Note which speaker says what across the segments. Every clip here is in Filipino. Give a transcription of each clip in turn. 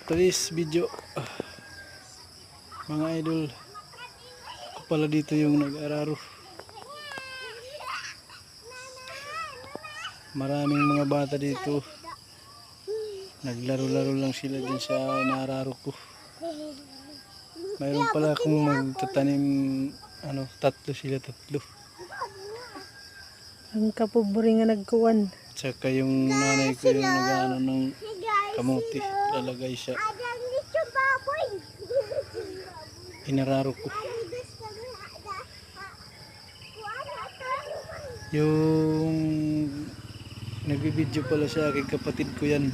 Speaker 1: today's video, mga idol, ako pala dito yung nag-araro. Maraming mga bata dito, naglaro-laro lang sila dyan sa inaararo ko. Mayroon pala akong magtatanim, tatlo sila.
Speaker 2: Ang kapuburi nga nagkuwan.
Speaker 1: Tsaka yung nanay ko yung nag-ano ng kamuti, lalagay sa inararo ko. Yung nagbibideo pala sa akin, kapatid ko yan.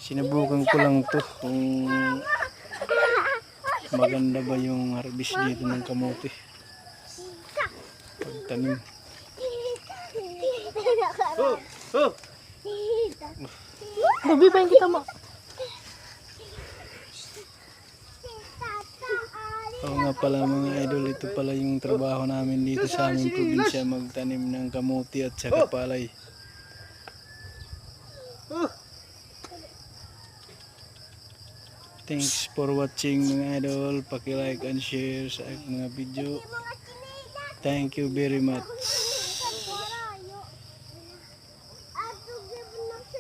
Speaker 1: Sinubukan ko lang to kung maganda ba yung harvest dito ng kamote pagtanim.
Speaker 2: Gabi pa yung kita mo.
Speaker 1: Oo nga pala mga idol, ito pala yung trabaho namin dito sa aming probinsya, magtanim ng kamote at saka palay. Thanks for watching mga idol. Paki-like and share sa aking mga video. Thank you very much.